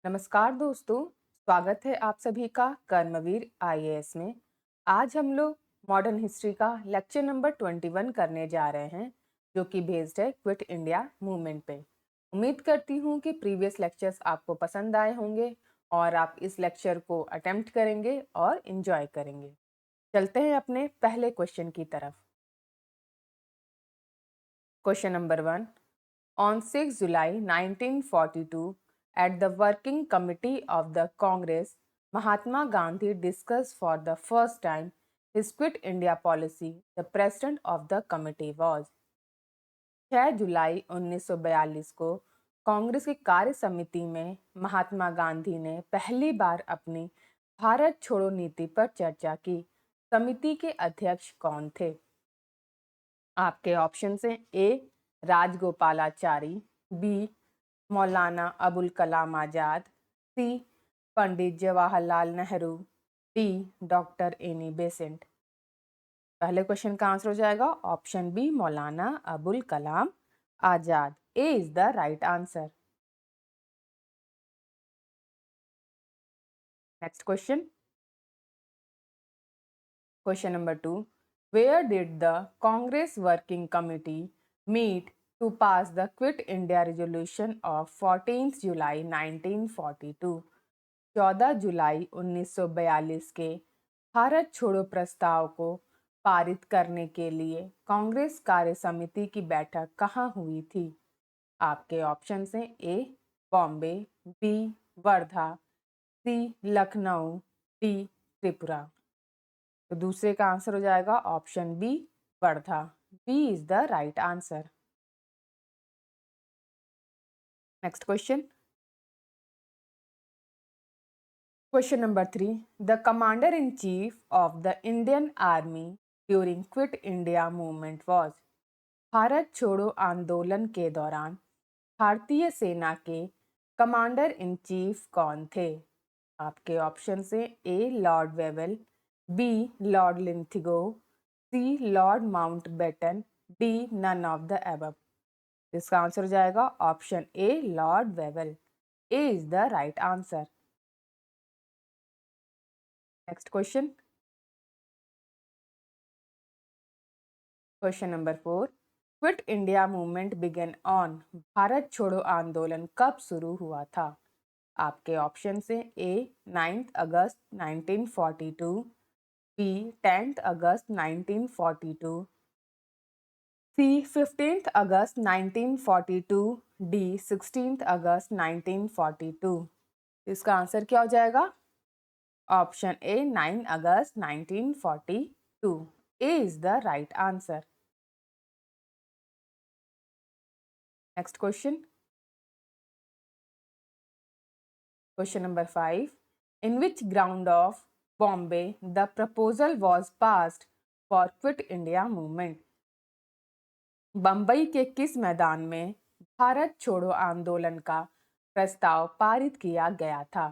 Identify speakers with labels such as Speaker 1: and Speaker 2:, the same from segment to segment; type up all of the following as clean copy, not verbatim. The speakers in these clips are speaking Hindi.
Speaker 1: नमस्कार दोस्तों, स्वागत है आप सभी का कर्मवीर आईएएस में। आज हम लोग मॉडर्न हिस्ट्री का लेक्चर नंबर 21 करने जा रहे हैं, जो कि बेस्ड है क्विट इंडिया मूवमेंट पे। उम्मीद करती हूँ कि प्रीवियस लेक्चर्स आपको पसंद आए होंगे और आप इस लेक्चर को अटेम्प्ट करेंगे और इन्जॉय करेंगे। चलते हैं अपने पहले क्वेश्चन की तरफ। Question number 1। On 6 July 1942, at the Working Committee of the Congress, Mahatma Gandhi discussed for the first time his Quit India policy. The president of the committee was 6 जुलाई 1942 को कांग्रेस की कार्य समिति में महात्मा गांधी ने पहली बार अपनी भारत छोड़ो नीति पर चर्चा की। समिति के अध्यक्ष कौन थे? आपके ऑप्शन हैं ए Rajagopalachari, B Maulana Abul Kalam Azad, C Pandit Jawaharlal Nehru, D doctor Annie Besant. पहले क्वेश्चन का आंसर हो जाएगा option B Maulana Abul Kalam Azad. A is the right answer. Next question, question number 2। Where did the Congress Working Committee meet to pass the Quit India Resolution of 14th July 1942? 14 जुलाई 1942 के भारत छोड़ो प्रस्ताव को पारित करने के लिए कांग्रेस कार्य समिति की बैठक कहाँ हुई थी? आपके ऑप्शन हैं A Bombay, B Wardha, C Lucknow, D Tripura. तो दूसरे का आंसर हो जाएगा option B Wardha. B is the right answer. Next question, question number 3। The commander in chief of the Indian army during quit India movement was. Bharat छोड़ो आंदोलन के दौरान भारतीय सेना के कमांडर इन चीफ कौन थे? आपके ऑप्शन से A Lord Wavell, B Lord Linlithgow, C Lord Mountbatten, D none of the above. इसका आंसर हो जाएगा option A Lord Wavell. A is the right answer. Next question, question number 4। Quit India movement began on. Bharat छोड़ो आंदोलन कब शुरू हुआ था? आपके ऑप्शन से ए 9 अगस्त 1942, बी 10 अगस्त 1942, सी 15 अगस्त 1942, डी 16 अगस्त 1942। इसका आंसर क्या हो जाएगा? Option A 9 August 1942। A is the right answer. Next question, question number 5। In which ground of Bombay the proposal was passed for quit India movement. Bombay के किस मैदान में भारत छोड़ो आंदोलन का प्रस्ताव पारित किया गया था?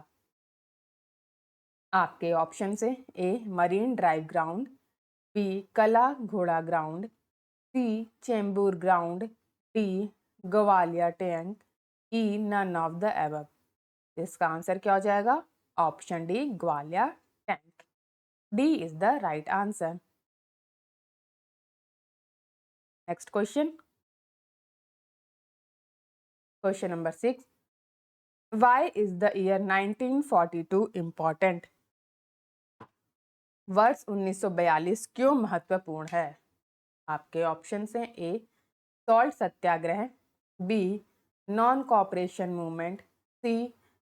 Speaker 1: आपके ऑप्शन से A marine drive ground, B Kala Ghoda ground, C Chembur ground, D Gwalior tank, E none of the above. इसका आंसर क्या हो जाएगा? Option D Gwalior tank. D is the right answer. Next question, question number 6। Why is the year 1942 important? वर्ष 1942 क्यों महत्वपूर्ण है? आपके ऑप्शन हैं A salt satyagraha, B non cooperation movement, C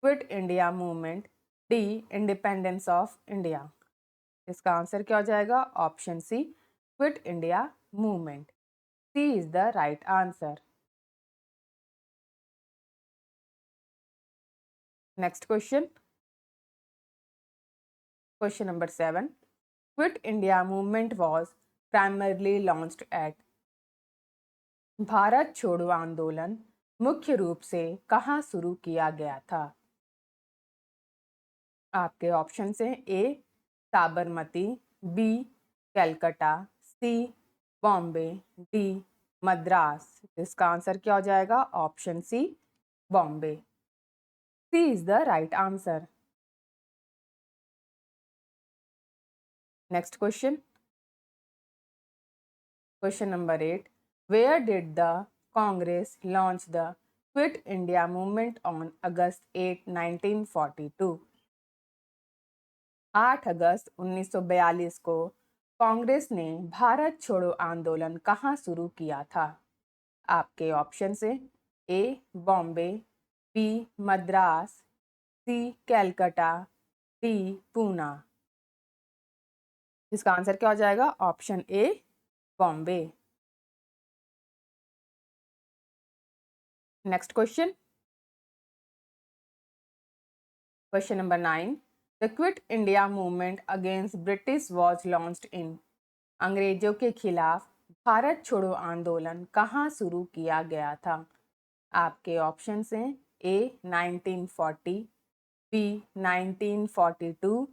Speaker 1: quit India movement, D independence of India. इसका आंसर क्या हो जाएगा? Option C quit India movement. C is the right answer. Next question, question number 7। Quit India movement was primarily launched at. Bharat छोड़ो आंदोलन मुख्य रूप से कहाँ शुरू किया गया था? आपके ऑप्शन हैं A Sabarmati, B Calcutta, C Bombay, D Madras. इसका आंसर क्या हो जाएगा? Option C Bombay. C is the right answer. Next question. Question number 8. Where did the Congress launch the Quit India movement on August 8, 1942? 8 अगस्त 1942 को कांग्रेस ने भारत छोड़ो आंदोलन कहाँ शुरू किया था? आपके ऑप्शन से ए बॉम्बे, बी मद्रास, सी कैलकाटा, डी पूना। इसका आंसर क्या हो जाएगा? Option A Bombay. Next question. Question number 9. The quit India movement against British was launched in. अंग्रेजों के खिलाफ भारत छोड़ो आंदोलन कहाँ शुरू किया गया था? आपके ऑप्शन हैं ए 1940, बी 1942,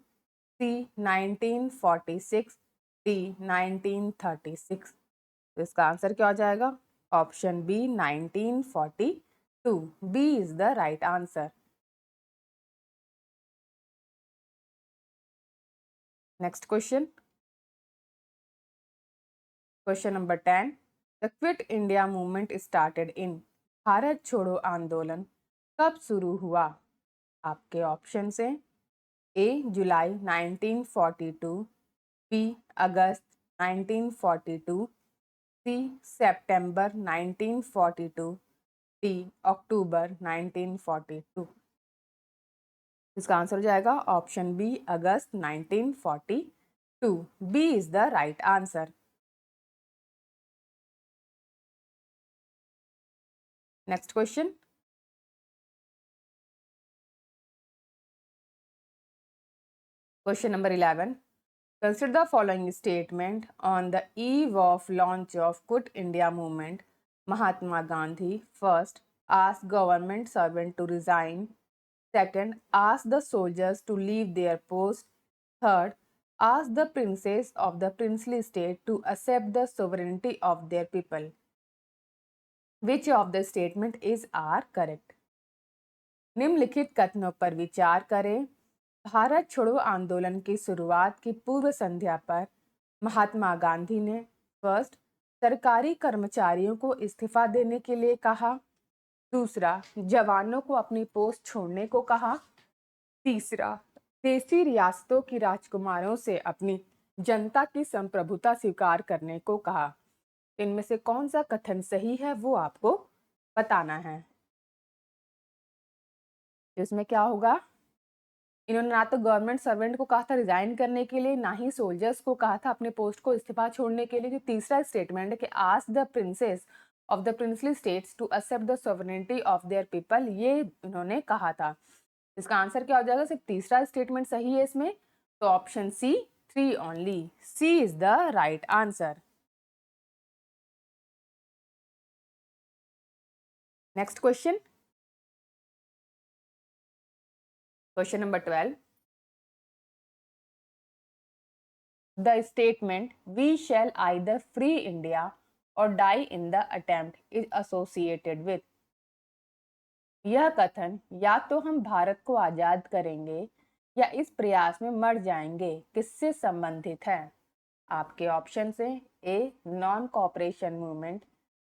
Speaker 1: सी 1946, डी 1936। तो इसका आंसर क्या हो जाएगा? Option B 1942। B is the right answer. Next question. Question number 10. The quit India movement started in. Bharat छोड़ो आंदोलन कब शुरू हुआ? आपके ऑप्शन हैं ए जुलाई 1942, बी अगस्त 1942, सी सितंबर 1942, डी अक्टूबर 1942। इसका आंसर हो जाएगा option B August 1942। B is the right answer. Next question. Question number 11. Consider the following statement on the eve of launch of Quit India movement. Mahatma Gandhi first asked government servant to resign. Second, asked the soldiers to leave their post. Third, asked the princes of the princely state to accept the sovereignty of their people. Which of the statement is are correct? निम्नलिखित कथनों पर विचार करें। भारत छोड़ो आंदोलन की शुरुआत की पूर्व संध्या पर महात्मा गांधी ने फर्स्ट सरकारी कर्मचारियों को इस्तीफा देने के लिए कहा। दूसरा, जवानों को अपनी पोस्ट छोड़ने को कहा। तीसरा, देसी रियासतों की राजकुमारों से अपनी जनता की संप्रभुता स्वीकार करने को कहा। इनमें से कौन सा कथन सही है वो आपको बताना है। इसमें क्या होगा? इन्होंने ना तो गवर्नमेंट सर्वेंट को कहा था रिजाइन करने के लिए, ना ही सोल्जर्स को कहा था अपने पोस्ट को इस्तीफा छोड़ने के लिए। जो तीसरा स्टेटमेंट है कि ask the princes of the princely states to accept the sovereignty of their people, ये इन्होंने कहा था। इसका आंसर क्या हो जाएगा? सिर्फ तीसरा स्टेटमेंट सही है इसमें, तो option C 3 only. C is the right answer. Next question. Question number 12. The statement "We shall either free India or die in the attempt" is associated with। यह कथन या तो हम भारत को आजाद करेंगे या इस प्रयास में मर जाएंगे किससे संबंधित है? आपके ऑप्शन हैं A non cooperation movement,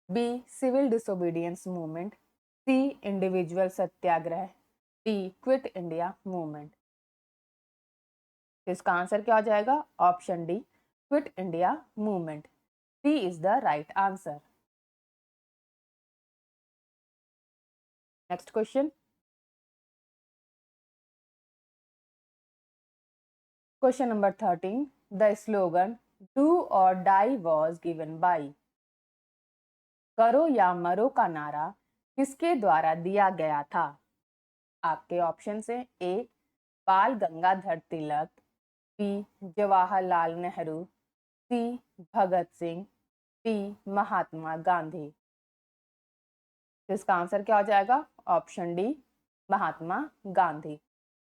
Speaker 1: B civil disobedience movement, C individual Satyagraha, D quit India movement. इसका आंसर क्या हो जाएगा? Option D quit India movement. D is the right answer. Next question. Question number 13. The slogan do or die was given by. करो या मरो का नारा किसके द्वारा दिया गया था? आपके ऑप्शन हैं ए बाल गंगाधर तिलक, बी जवाहरलाल नेहरू, सी भगत सिंह, डी महात्मा गांधी। इसका आंसर क्या हो जाएगा? Option D Mahatma Gandhi.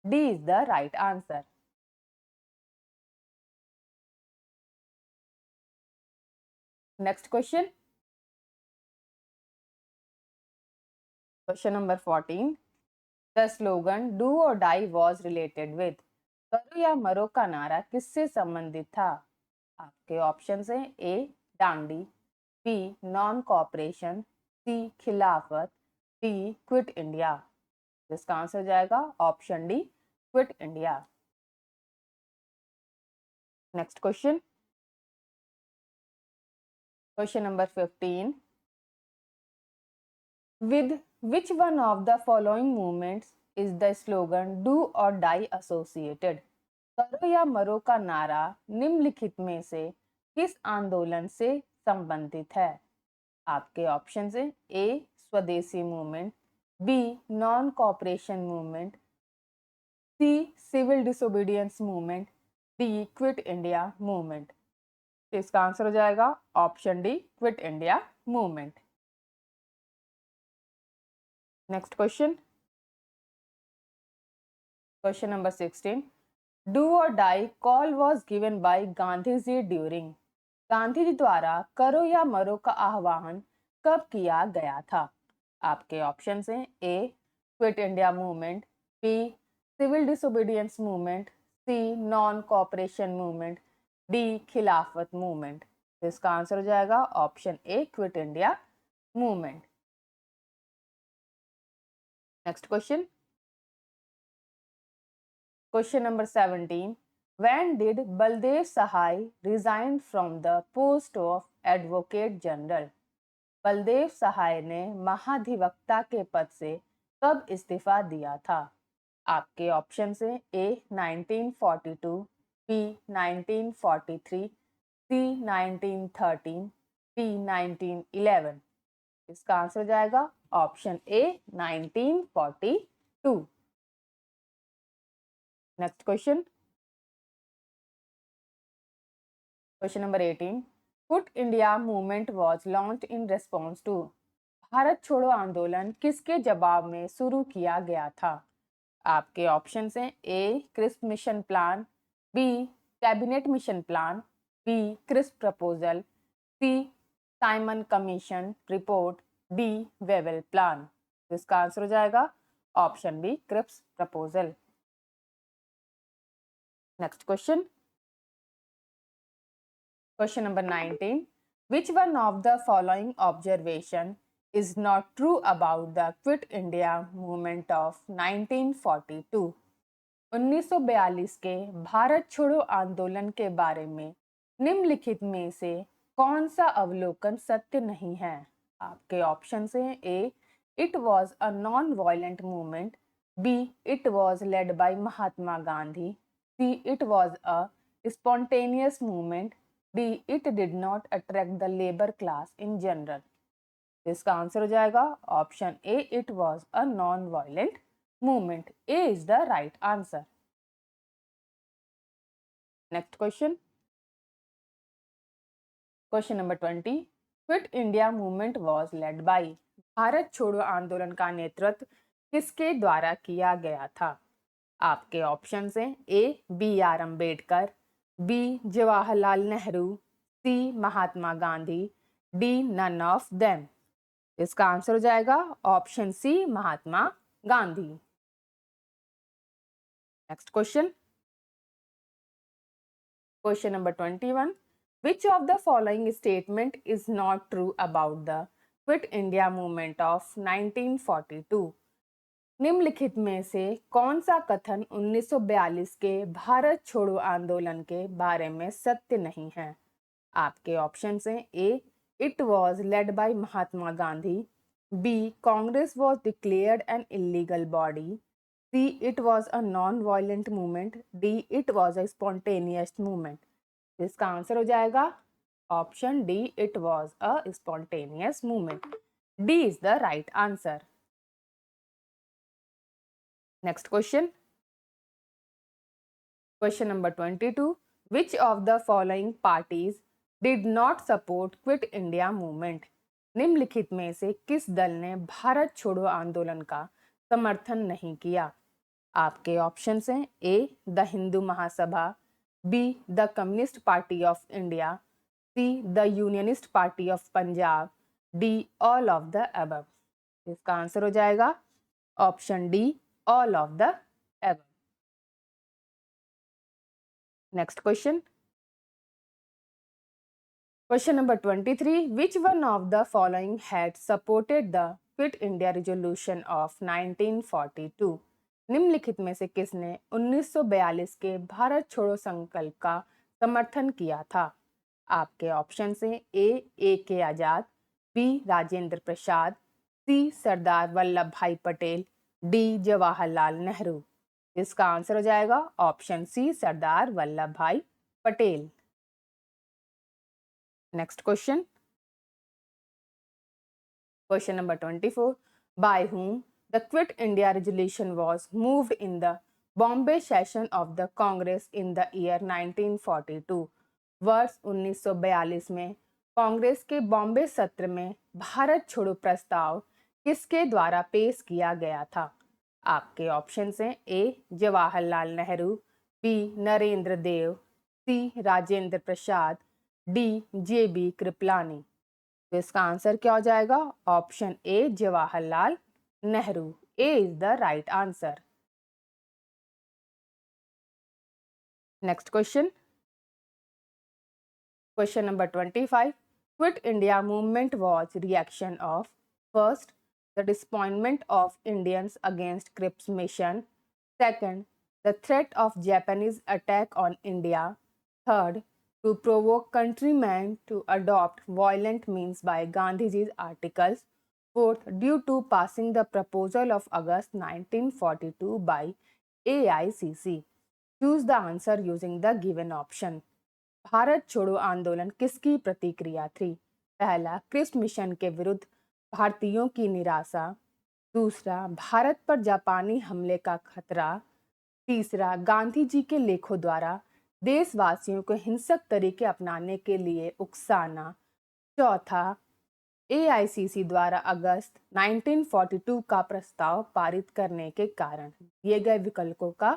Speaker 1: D is the right answer. Next question. Question number 14. The slogan do or die was related with? करो या मरो का नारा किससे संबंधित था? आपके ऑप्शन है ए डांडी, बी नॉन कॉपरेशन, सी खिलाफत, डी क्विट इंडिया। इसका आंसर हो जाएगा option D quit India. Next question, question number 15, with which one of the following movements is the slogan do or die associated? करो या मरो का नारा निम्नलिखित में से किस आंदोलन से संबंधित है? आपके ऑप्शन है A swadeshi movement, B non cooperation movement, C civil disobedience movement, D quit India movement. तो इसका आंसर हो जाएगा option D quit India movement. Next question, question number 16, do or die call was given by Gandhi ji during? Gandhi ji द्वारा करो या मरो का आह्वान कब किया गया था? आपके ऑप्शन हैं A quit India movement, B civil disobedience movement, C non cooperation movement, D Khilafat movement. इसका आंसर हो जाएगा option A quit India movement. Next question, question number 17, when did Baldev Sahay resign from the post of advocate general? Baldev Sahay ने महाधिवक्ता के पद से कब इस्तीफा दिया था? आपके ऑप्शन से ए 1942, बी 1943, सी 1913, डी 1911। इसका आंसर हो जाएगा option A 1942। Next question, question number 18, quit India movement was launched in response to? Bharat छोड़ो आंदोलन किसके जवाब में शुरू किया गया था? आपके ऑप्शन हैं A Cripps mission plan, B cabinet mission plan, B Cripps proposal, C Simon commission report, D Wavell plan. इसका आंसर हो जाएगा option B Cripps proposal. Next question, question number 19, which one of the following observation is not true about the Quit India movement of 1942? 1942 के भारत छोड़ो आंदोलन के बारे में निम्नलिखित में से कौन सा अवलोकन सत्य नहीं है? आपके ऑप्शन हैं A it was a non violent movement, B it was led by Mahatma Gandhi, C it was a spontaneous movement, D it did not attract the labour class in general. इसका आंसर हो जाएगा option A it was a non violent movement. A is the right answer. Next question, question number 20, quit India movement was led by? Bharat छोड़ो आंदोलन का नेतृत्व किसके द्वारा किया गया था? आपके ऑप्शन हैं A B R Ambedkar, B Jawaharlal Nehru, C Mahatma Gandhi, D none of them. इसका आंसर हो जाएगा option C Mahatma Gandhi. Next question, question number 21, which of the following statement is not true about the quit India movement of 1942? निम्नलिखित में से कौन सा कथन 1942 के भारत छोड़ो आंदोलन के बारे में सत्य नहीं है? आपके ऑप्शन हैं A it was led by Mahatma Gandhi, B Congress was declared an illegal body, C it was a non violent movement, D it was a spontaneous movement. इसका आंसर हो जाएगा option D it was a spontaneous movement. D is the right answer. Next question, question number 22, which of the following parties did not support quit India movement? निम्नलिखित में से किस दल ने भारत छोड़ो आंदोलन का समर्थन नहीं किया? आपके ऑप्शन हैं A the Hindu Mahasabha, B the communist party of India, C the unionist party of Punjab, D all of the above. इसका आंसर हो जाएगा option D all of the above. Next question. Question number 23. Which one of the following had supported the Quit India Resolution of 1942? निम्नलिखित में से किसने 1942 के भारत छोड़ो संकल्प का समर्थन किया था? आपके ऑप्शन हैं ए के आजाद, बी राजेंद्र प्रसाद, सी सरदार वल्लभ भाई पटेल, डी जवाहरलाल नेहरू। इसका आंसर हो जाएगा ऑप्शन सी सरदार वल्लभ भाई Patel. Next question. Question number 24. By whom the Quit India Resolution was moved in the Bombay session of the Congress in the year 1942? वर्ष 1942 में कांग्रेस के बॉम्बे सत्र में भारत छोड़ो प्रस्ताव किसके द्वारा पेश किया गया था? आपके ऑप्शन हैं ए जवाहरलाल नेहरू, बी नरेंद्र देव, सी राजेंद्र प्रसाद, डी जे.बी. कृपलानी। तो इसका आंसर क्या हो जाएगा? Option A Jawaharlal Nehru. A is the right answer. Next question, question number 25. Quit India movement was reaction of first, the disappointment of Indians against Cripps mission, second, the threat of Japanese attack on India, third, to provoke countrymen to adopt violent means by Gandhiji's articles, fourth, due to passing the proposal of August 1942 by AICC. Choose the answer using the given option. Bharat छोड़ो आंदोलन किसकी प्रतिक्रिया थी? पहला, क्रिप्स मिशन के विरुद्ध भारतीयों की निराशा, दूसरा, भारत पर जापानी हमले का खतरा, तीसरा, गांधी जी के लेखों द्वारा देशवासियों को हिंसक तरीके अपनाने के लिए उकसाना, चौथा, AICC द्वारा अगस्त 1942 का प्रस्ताव पारित करने के कारण। दिए गए विकल्पों का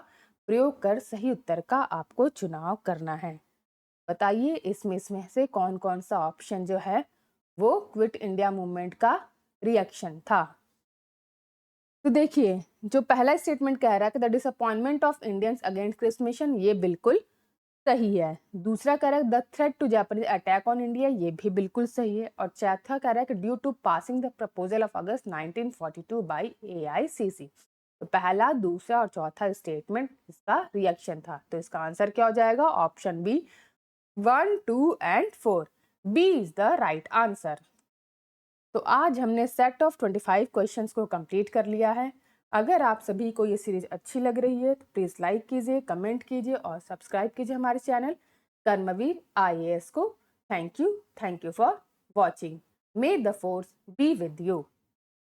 Speaker 1: प्रयोग कर सही उत्तर का आपको चुनाव करना है। बताइए इसमें से कौन कौन सा ऑप्शन जो है वो क्विट इंडिया मूवमेंट का रिएक्शन था। तो देखिए, जो पहला स्टेटमेंट कह रहा है कि the disappointment of Indians against Cripps mission, ये बिल्कुल सही है। दूसरा कह रहा है the threat to Japanese attack on India, ये भी बिल्कुल सही है। और चौथा कह रहा है कि due to passing the proposal of August 1942 by AICC। तो पहला, दूसरा और चौथा स्टेटमेंट इसका रिएक्शन था। तो इसका आंसर क्या हो जाएगा? Option B 1, 2 and 4। B is the right answer. तो आज हमने सेट ऑफ 25 क्वेश्चंस को कंप्लीट कर लिया है। अगर आप सभी को ये सीरीज अच्छी लग रही है तो प्लीज़ लाइक कीजिए, कमेंट कीजिए और सब्सक्राइब कीजिए हमारे चैनल कर्मवीर IAS को। Thank you for watching. May the force be with you.